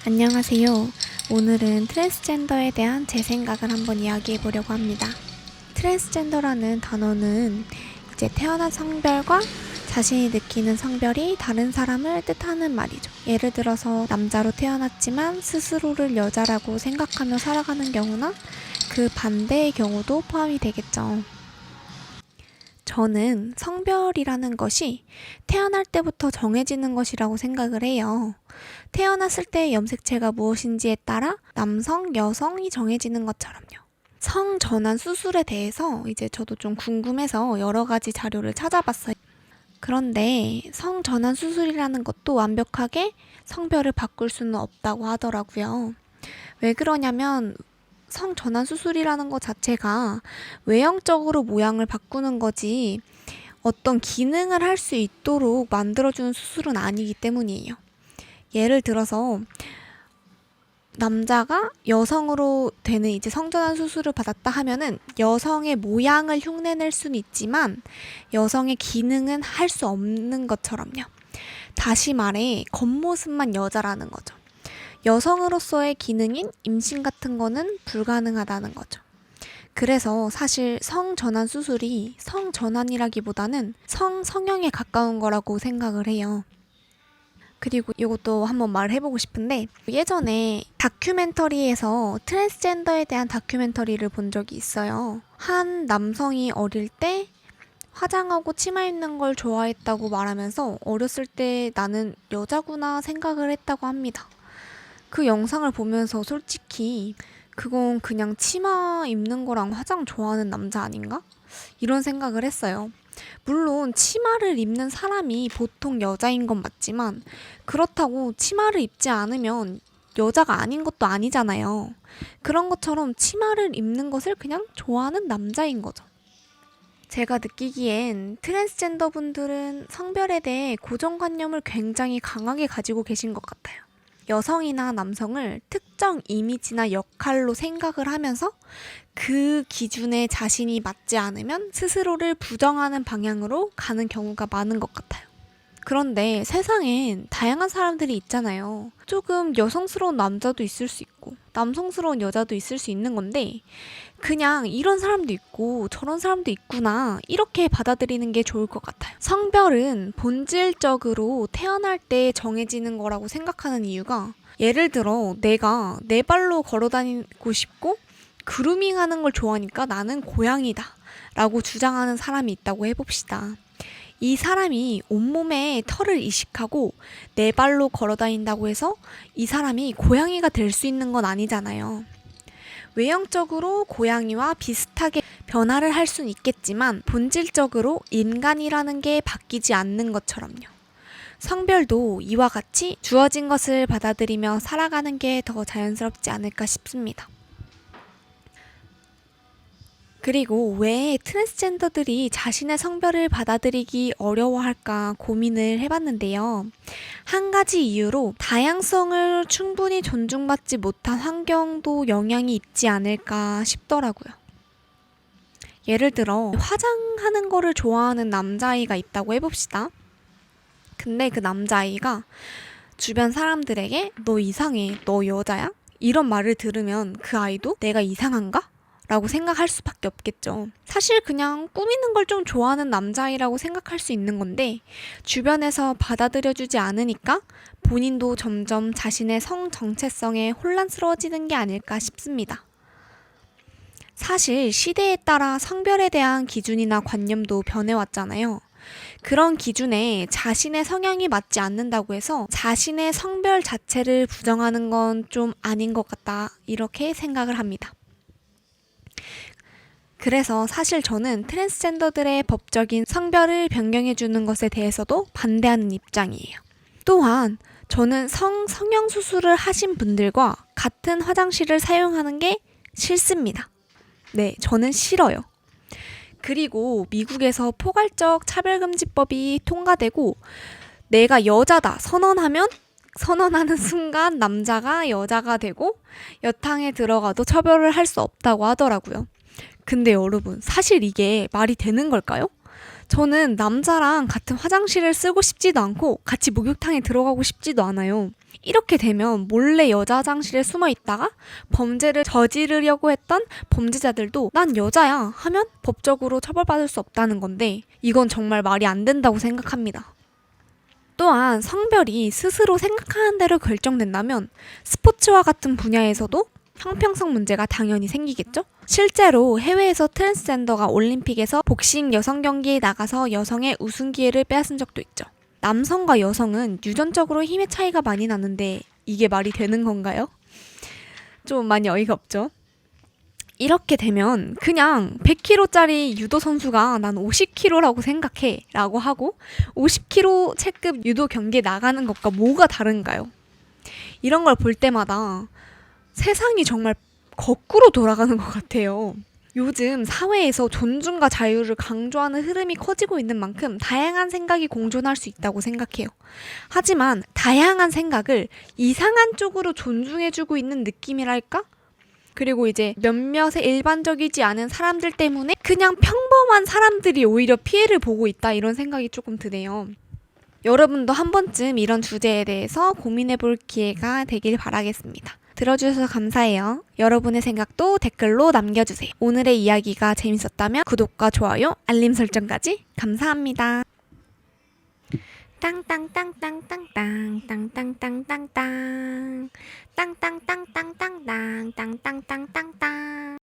안녕하세요. 오늘은 트랜스젠더에 대한 제 생각을 한번 이야기해 보려고 합니다. 트랜스젠더라는 단어는 이제 태어난 성별과 자신이 느끼는 성별이 다른 사람을 뜻하는 말이죠. 예를 들어서 남자로 태어났지만 스스로를 여자라고 생각하며 살아가는 경우나 그 반대의 경우도 포함이 되겠죠. 저는 성별이라는 것이 태어날 때부터 정해지는 것이라고 생각을 해요. 태어났을 때 염색체가 무엇인지에 따라 남성, 여성이 정해지는 것처럼요. 성전환 수술에 대해서 이제 저도 좀 궁금해서 여러 가지 자료를 찾아봤어요. 그런데 성전환 수술이라는 것도 완벽하게 성별을 바꿀 수는 없다고 하더라고요. 왜 그러냐면 성전환 수술이라는 것 자체가 외형적으로 모양을 바꾸는 거지 어떤 기능을 할 수 있도록 만들어주는 수술은 아니기 때문이에요. 예를 들어서 남자가 여성으로 되는 이제 성전환 수술을 받았다 하면은 여성의 모양을 흉내낼 수는 있지만 여성의 기능은 할 수 없는 것처럼요. 다시 말해 겉모습만 여자라는 거죠. 여성으로서의 기능인 임신 같은 거는 불가능하다는 거죠. 그래서 사실 성전환 수술이 성전환이라기보다는 성성형에 가까운 거라고 생각을 해요. 그리고 이것도 한번 말해보고 싶은데 예전에 다큐멘터리에서 트랜스젠더에 대한 다큐멘터리를 본 적이 있어요. 한 남성이 어릴 때 화장하고 치마 입는 걸 좋아했다고 말하면서 어렸을 때 나는 여자구나 생각을 했다고 합니다. 그 영상을 보면서 솔직히 그건 그냥 치마 입는 거랑 화장 좋아하는 남자 아닌가? 이런 생각을 했어요. 물론 치마를 입는 사람이 보통 여자인 건 맞지만 그렇다고 치마를 입지 않으면 여자가 아닌 것도 아니잖아요. 그런 것처럼 치마를 입는 것을 그냥 좋아하는 남자인 거죠. 제가 느끼기엔 트랜스젠더 분들은 성별에 대해 고정관념을 굉장히 강하게 가지고 계신 것 같아요. 여성이나 남성을 특정 이미지나 역할로 생각을 하면서 그 기준에 자신이 맞지 않으면 스스로를 부정하는 방향으로 가는 경우가 많은 것 같아요. 그런데 세상엔 다양한 사람들이 있잖아요. 조금 여성스러운 남자도 있을 수 있고 남성스러운 여자도 있을 수 있는 건데 그냥 이런 사람도 있고 저런 사람도 있구나 이렇게 받아들이는 게 좋을 것 같아요. 성별은 본질적으로 태어날 때 정해지는 거라고 생각하는 이유가 예를 들어 내가 네 발로 걸어 다니고 싶고 그루밍 하는 걸 좋아하니까 나는 고양이다 라고 주장하는 사람이 있다고 해봅시다. 이 사람이 온몸에 털을 이식하고 네 발로 걸어 다닌다고 해서 이 사람이 고양이가 될 수 있는 건 아니잖아요. 외형적으로 고양이와 비슷하게 변화를 할 수는 있겠지만 본질적으로 인간이라는 게 바뀌지 않는 것처럼요. 성별도 이와 같이 주어진 것을 받아들이며 살아가는 게 더 자연스럽지 않을까 싶습니다. 그리고 왜 트랜스젠더들이 자신의 성별을 받아들이기 어려워할까 고민을 해봤는데요. 한 가지 이유로 다양성을 충분히 존중받지 못한 환경도 영향이 있지 않을까 싶더라고요. 예를 들어 화장하는 거를 좋아하는 남자아이가 있다고 해봅시다. 근데 그 남자아이가 주변 사람들에게 너 이상해, 너 여자야? 이런 말을 들으면 그 아이도 내가 이상한가? 라고 생각할 수밖에 없겠죠. 사실 그냥 꾸미는 걸 좀 좋아하는 남자아이라고 생각할 수 있는 건데 주변에서 받아들여주지 않으니까 본인도 점점 자신의 성 정체성에 혼란스러워지는 게 아닐까 싶습니다. 사실 시대에 따라 성별에 대한 기준이나 관념도 변해왔잖아요. 그런 기준에 자신의 성향이 맞지 않는다고 해서 자신의 성별 자체를 부정하는 건 좀 아닌 것 같다 이렇게 생각을 합니다. 그래서 사실 저는 트랜스젠더들의 법적인 성별을 변경해주는 것에 대해서도 반대하는 입장이에요. 또한 저는 성형 수술을 하신 분들과 같은 화장실을 사용하는 게 싫습니다. 네, 저는 싫어요. 그리고 미국에서 포괄적 차별금지법이 통과되고 내가 여자다 선언하는 순간 남자가 여자가 되고 여탕에 들어가도 처벌을 할 수 없다고 하더라고요. 근데 여러분, 사실 이게 말이 되는 걸까요? 저는 남자랑 같은 화장실을 쓰고 싶지도 않고 같이 목욕탕에 들어가고 싶지도 않아요. 이렇게 되면 몰래 여자 화장실에 숨어 있다가 범죄를 저지르려고 했던 범죄자들도 난 여자야 하면 법적으로 처벌받을 수 없다는 건데 이건 정말 말이 안 된다고 생각합니다. 또한 성별이 스스로 생각하는 대로 결정된다면 스포츠와 같은 분야에서도 형평성 문제가 당연히 생기겠죠? 실제로 해외에서 트랜스젠더가 올림픽에서 복싱 여성 경기에 나가서 여성의 우승 기회를 빼앗은 적도 있죠. 남성과 여성은 유전적으로 힘의 차이가 많이 나는데 이게 말이 되는 건가요? 좀 많이 어이가 없죠? 이렇게 되면 그냥 100kg짜리 유도 선수가 난 50kg라고 생각해 라고 하고 50kg 체급 유도 경기에 나가는 것과 뭐가 다른가요? 이런 걸 볼 때마다 세상이 정말 거꾸로 돌아가는 것 같아요. 요즘 사회에서 존중과 자유를 강조하는 흐름이 커지고 있는 만큼 다양한 생각이 공존할 수 있다고 생각해요. 하지만 다양한 생각을 이상한 쪽으로 존중해주고 있는 느낌이랄까? 그리고 이제 몇몇의 일반적이지 않은 사람들 때문에 그냥 평범한 사람들이 오히려 피해를 보고 있다 이런 생각이 조금 드네요. 여러분도 한 번쯤 이런 주제에 대해서 고민해볼 기회가 되길 바라겠습니다. 들어주셔서 감사해요. 여러분의 생각도 댓글로 남겨주세요. 오늘의 이야기가 재밌었다면 구독과 좋아요, 알림 설정까지 감사합니다. 땅땅땅땅땅땅 땅땅땅땅땅 땅땅땅땅땅땅 땅땅땅땅땅